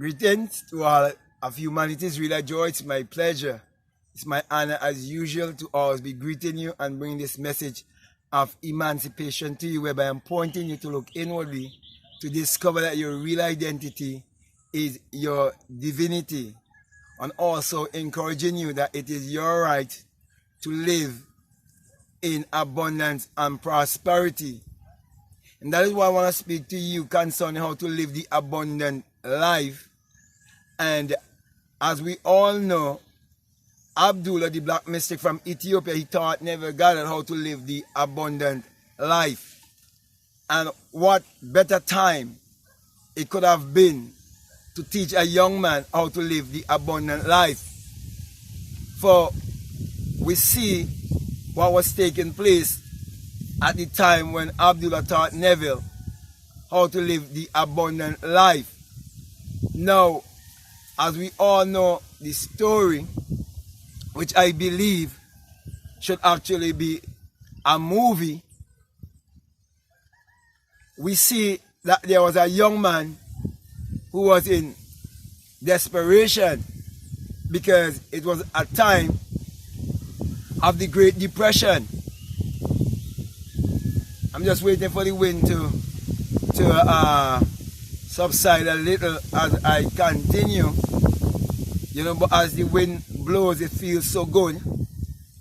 Greetings to all of humanity. It's really a joy. It's my pleasure. It's my honor as usual to always be greeting you and bringing this message of emancipation to you, whereby I'm pointing you to look inwardly to discover that your real identity is your divinity, and also encouraging you that it is your right to live in abundance and prosperity. And that is why I want to speak to you concerning how to live the abundant life. And as we all know, Abdullah, the black mystic from Ethiopia, he taught Neville Goddard how to live the abundant life. And what better time it could have been to teach a young man how to live the abundant life. For we see what was taking place at the time when Abdullah taught Neville how to live the abundant life. Now, as we all know the story, which I believe should actually be a movie, we see that there was a young man who was in desperation because it was a time of the Great Depression. I'm just waiting for the wind to subside a little as I continue, but as the wind blows, it feels so good,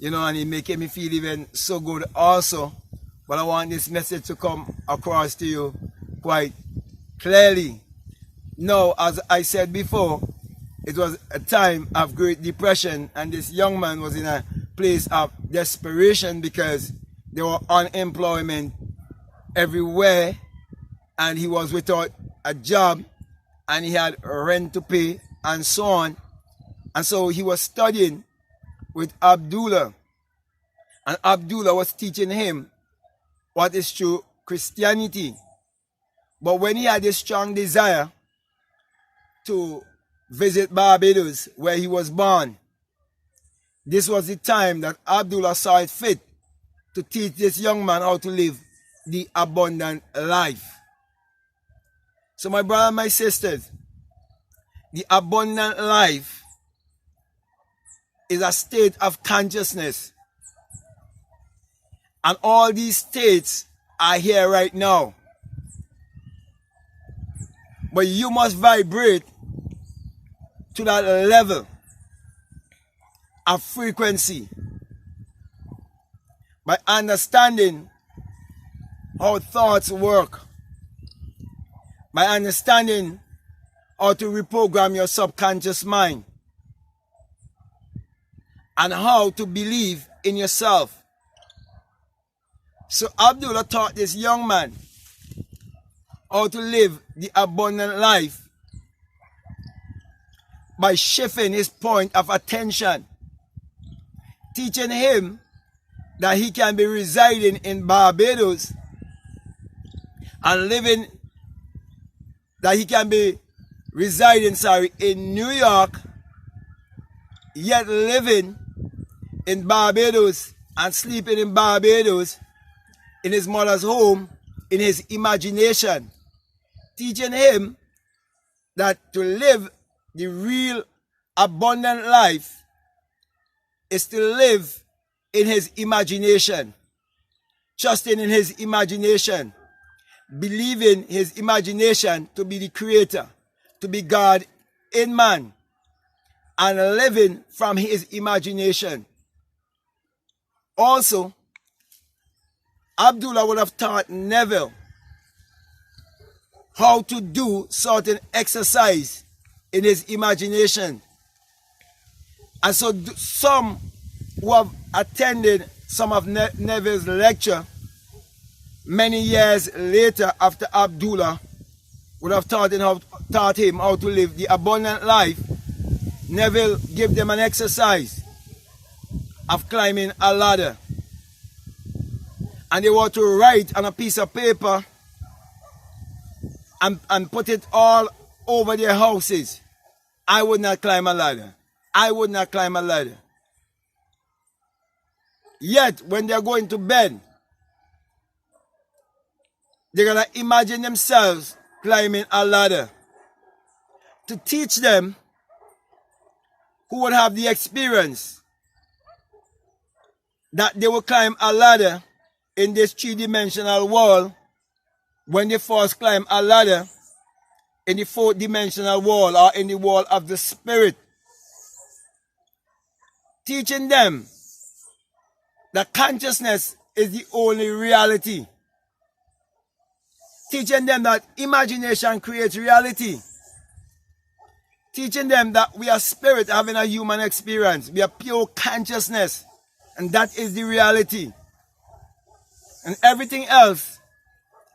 and it making me feel even so good also. But I want this message to come across to you quite clearly. Now, as I said before, it was a time of Great Depression, and this young man was in a place of desperation because there was unemployment everywhere, and he was without a job, and he had rent to pay and so on. And so he was studying with Abdullah, and Abdullah was teaching him what is true Christianity. But when he had a strong desire to visit Barbados, where he was born, this was the time that Abdullah saw it fit to teach this young man how to live the abundant life. So my brother and my sisters, the abundant life is a state of consciousness. And all these states are here right now. But you must vibrate to that level of frequency by understanding how thoughts work, by understanding how to reprogram your subconscious mind, and how to believe in yourself. So Abdullah taught this young man how to live the abundant life by shifting his point of attention, teaching him that he can be residing in Barbados and living, that he can be residing, in New York, yet living in Barbados and sleeping in Barbados in his mother's home, in his imagination, teaching him that to live the real abundant life is to live in his imagination, trusting in his imagination, believing his imagination to be the creator, to be God in man, and living from his imagination. Also, Abdullah would have taught Neville how to do certain exercise in his imagination. And so some who have attended some of Neville's lecture many years later after Abdullah would have taught him how to live the abundant life, Neville gave them an exercise of climbing a ladder. And they were to write on a piece of paper and put it all over their houses. I would not climb a ladder. I would not climb a ladder. Yet, when they're going to bed, they're going to imagine themselves climbing a ladder to teach them who would have the experience that they will climb a ladder in this three-dimensional world when they first climb a ladder in the fourth-dimensional world or in the world of the spirit. Teaching them that consciousness is the only reality. Teaching them that imagination creates reality. Teaching them that we are spirit having a human experience. We are pure consciousness. And that is the reality. And everything else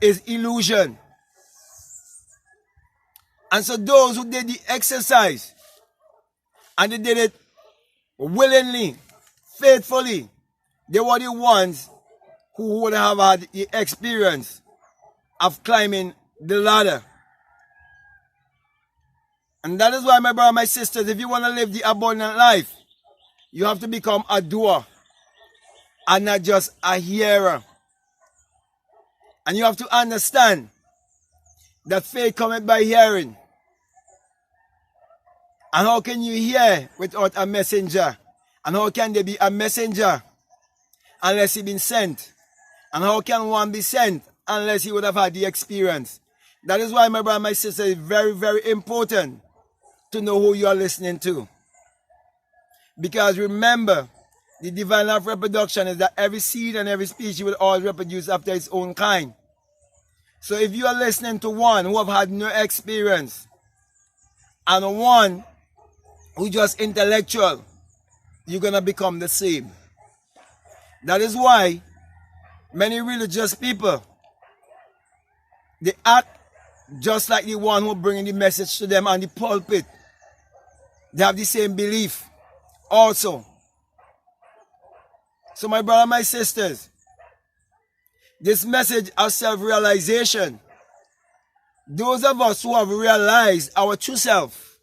is illusion. And so those who did the exercise and they did it willingly, faithfully, they were the ones who would have had the experience of climbing the ladder. And that is why, my brother, my sisters, if you want to live the abundant life, you have to become a doer and not just a hearer. And you have to understand that faith cometh by hearing. And how can you hear without a messenger? And how can there be a messenger unless he been sent? And how can one be sent unless he would have had the experience? That is why, my brother, my sister, it's very, very important to know who you are listening to. Because remember, the divine law of reproduction is that every seed and every species will always reproduce after its own kind. So if you are listening to one who have had no experience and one who just intellectual, you're going to become the same. That is why many religious people, they act just like the one who bringing the message to them on the pulpit. They have the same belief also. So my brother, my sisters, this message of self-realization, those of us who have realized our true self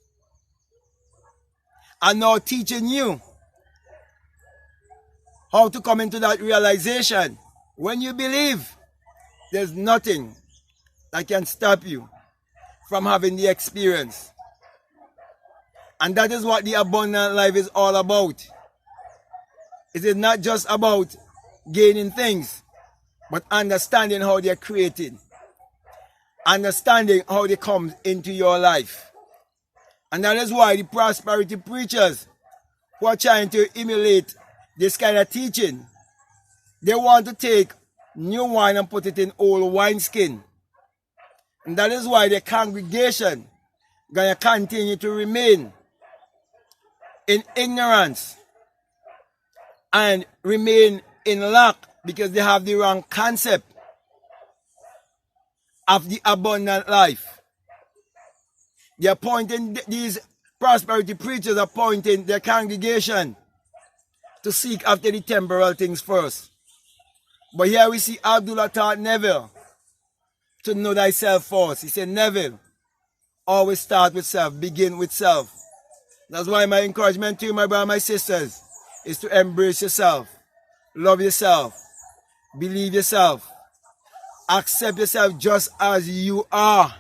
are now teaching you how to come into that realization. When you believe, there's nothing that can stop you from having the experience. And that is what the abundant life is all about. It is not just about gaining things, but understanding how they're created. Understanding how they come into your life. And that is why the prosperity preachers who are trying to emulate this kind of teaching, they want to take new wine and put it in old wineskin. And that is why the congregation gonna continue to remain in ignorance and remain in lack because they have the wrong concept of the abundant life. They are pointing, these prosperity preachers are pointing their congregation to seek after the temporal things first. But here we see Abdullah taught Neville to know thyself first. He said, Neville, always start with self, begin with self. That's why my encouragement to you, my brother, my sisters, is to embrace yourself, love yourself, believe yourself, accept yourself just as you are,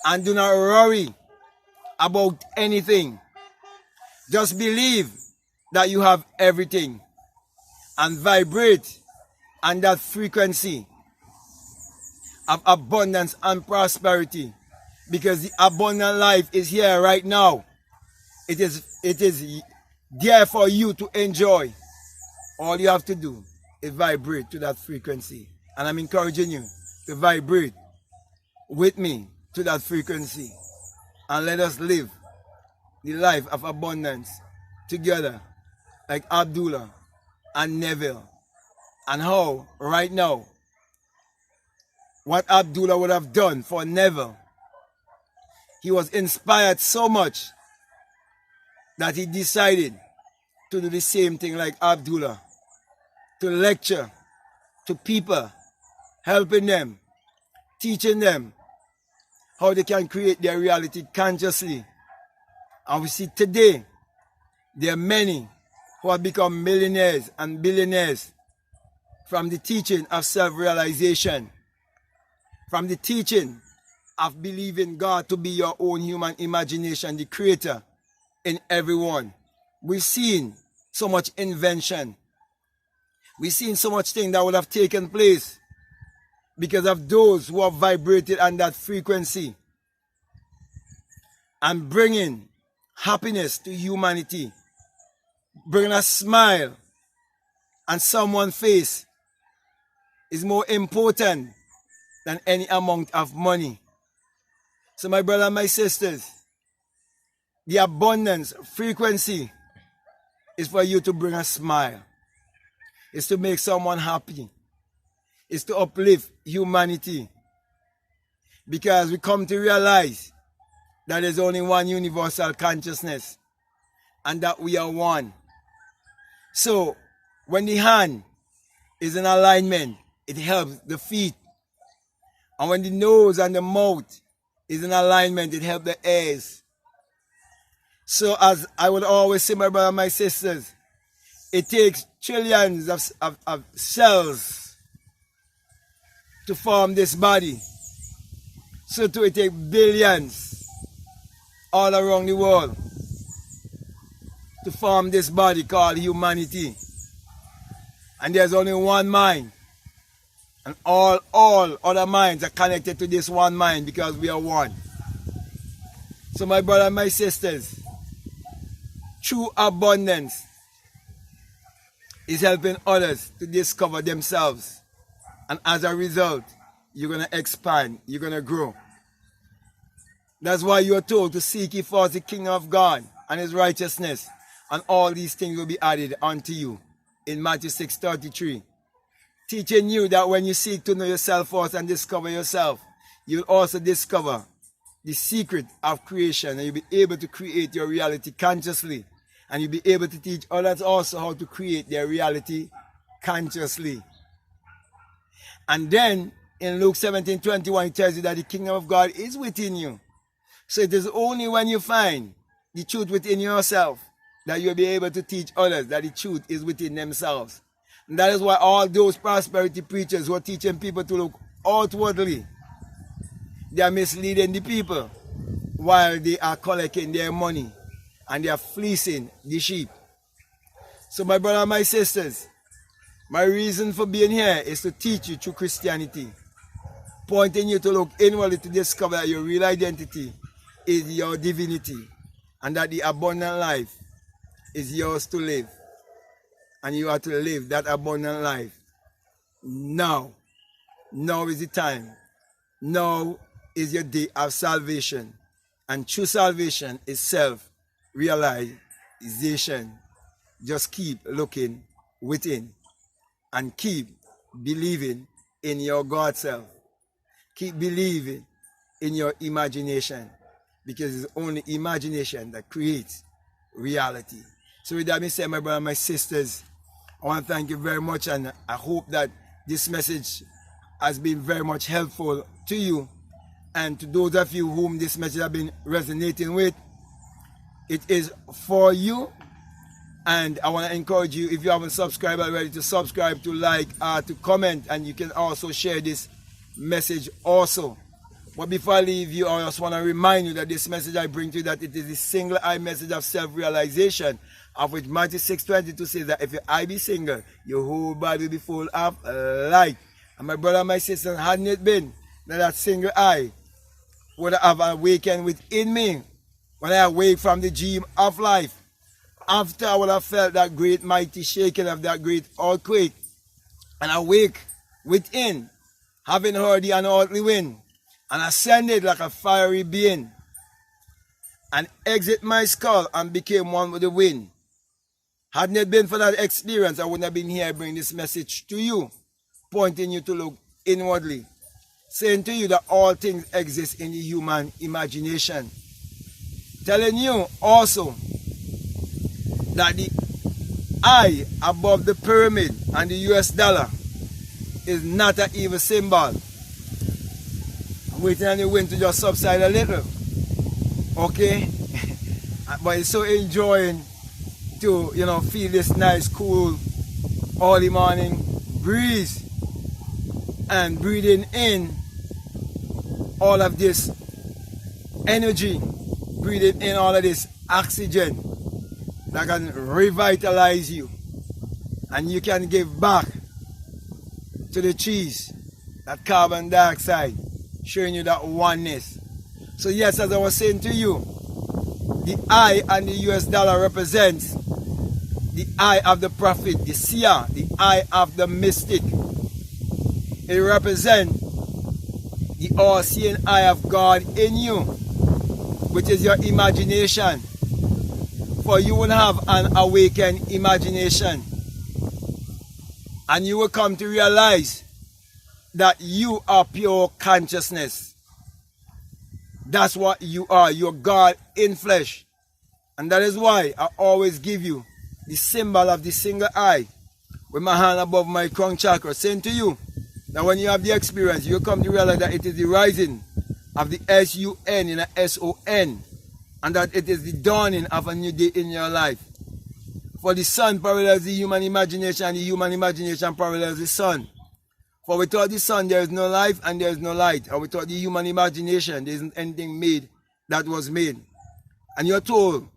and do not worry about anything. Just believe that you have everything and vibrate on that frequency of abundance and prosperity, because the abundant life is here right now. It is there for you to enjoy. All you have to do is vibrate to that frequency. And I'm encouraging you to vibrate with me to that frequency. And let us live the life of abundance together, like Abdullah and Neville. And how, right now, what Abdullah would have done for Neville, he was inspired so much that he decided to do the same thing like Abdullah, to lecture to people, helping them, teaching them how they can create their reality consciously. And we see today, there are many who have become millionaires and billionaires from the teaching of self-realization, from the teaching of believing God to be your own human imagination, the creator in everyone. We've seen so much invention. We've seen so much thing that would have taken place because of those who have vibrated on that frequency and bringing happiness to humanity, bringing a smile on someone's face is more important than any amount of money. So my brother and my sisters, the abundance frequency is for you to bring a smile. It's to make someone happy. It's to uplift humanity. Because we come to realize that there's only one universal consciousness and that we are one. So when the hand is in alignment, it helps the feet. And when the nose and the mouth is in alignment, it helps the ears. So as I would always say, my brothers and my sisters, it takes trillions of cells to form this body. So too it takes billions all around the world to form this body called humanity. And there's only one mind. And all other minds are connected to this one mind because we are one. So my brothers and my sisters, true abundance is helping others to discover themselves. And as a result, you're going to expand, you're going to grow. That's why you are told to seek ye first the kingdom of God and his righteousness, and all these things will be added unto you. In Matthew 6:33. Teaching you that when you seek to know yourself first and discover yourself, you'll also discover the secret of creation, and you'll be able to create your reality consciously. And you'll be able to teach others also how to create their reality consciously. And then in Luke 17:21, it tells you that the kingdom of God is within you. So it is only when you find the truth within yourself that you'll be able to teach others that the truth is within themselves. And that is why all those prosperity preachers who are teaching people to look outwardly, they are misleading the people while they are collecting their money and they are fleecing the sheep. So my brother and my sisters, my reason for being here is to teach you through Christianity, pointing you to look inwardly to discover that your real identity is your divinity and that the abundant life is yours to live. And you are to live that abundant life now. Now is the time. Now is your day of salvation. And true salvation is self-realization. Just keep looking within and keep believing in your God self. Keep believing in your imagination, because it's only imagination that creates reality. So with that being said, my brothers and my sisters, I want to thank you very much, and I hope that this message has been very much helpful to you. And to those of you whom this message has been resonating with, it is for you. And I want to encourage you, if you haven't subscribed already, to subscribe, to like, to comment, and you can also share this message also. But before I leave you, I just want to remind you that this message I bring to you, that it is the single eye message of self-realization, of which Matthew 6:22 says that if your eye be single, your whole body will be full of light. And my brother and my sister, hadn't it been that single eye would have awakened within me when I awake from the dream of life, after I would have felt that great mighty shaking of that great earthquake, and awake within, having heard the unearthly wind, and ascended like a fiery being, and exit my skull and became one with the wind. Hadn't it been for that experience, I wouldn't have been here bringing this message to you, pointing you to look inwardly, saying to you that all things exist in the human imagination. Telling you also that the eye above the pyramid and the US dollar is not an evil symbol. I'm waiting on the wind to just subside a little. Okay? But it's so enjoying to, feel this nice, cool, early morning breeze, and breathing in all of this energy, breathing in all of this oxygen that can revitalize you, and you can give back to the trees that carbon dioxide, showing you that oneness. So yes, as I was saying to you, the I and the US dollar represents the eye of the prophet, the seer, the eye of the mystic. It represents the all-seeing eye of God in you, which is your imagination. For you will have an awakened imagination, and you will come to realize that you are pure consciousness. That's what you are. You're God in flesh. And that is why I always give you the symbol of the single eye with my hand above my crown chakra, saying to you that when you have the experience, you come to realize that it is the rising of the S-U-N in a S-O-N, and that it is the dawning of a new day in your life. For the sun parallels the human imagination, and the human imagination parallels the sun. For without the sun, there is no life and there is no light. And without the human imagination, there isn't anything made that was made. And you're told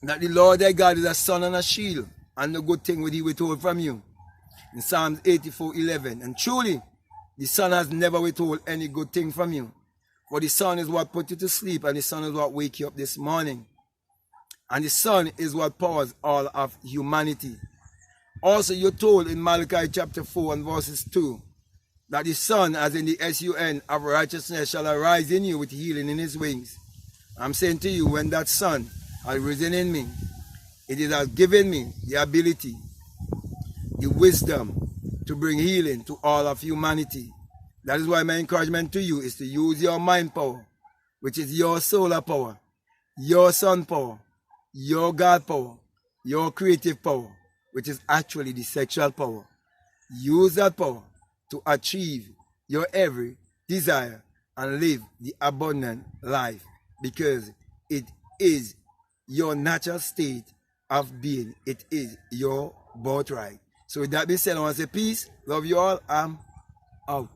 that the Lord thy God is a sun and a shield, and no good thing will he withhold from you. In Psalms 84:11. And truly, the sun has never withhold any good thing from you. For the sun is what put you to sleep, and the sun is what wake you up this morning. And the sun is what powers all of humanity. Also, you're told in Malachi chapter 4 and verses 2, that the sun, as in the S-U-N, of righteousness shall arise in you with healing in his wings. I'm saying to you, when that sun has risen in me, it has given me the ability, the wisdom to bring healing to all of humanity. That is why my encouragement to you is to use your mind power, which is your solar power, your sun power, your God power, your creative power, which is actually the sexual power. Use that power to achieve your every desire and live the abundant life, because it is your natural state of being. It is your birthright. So with that being said, I want to say peace, love you all, I'm out.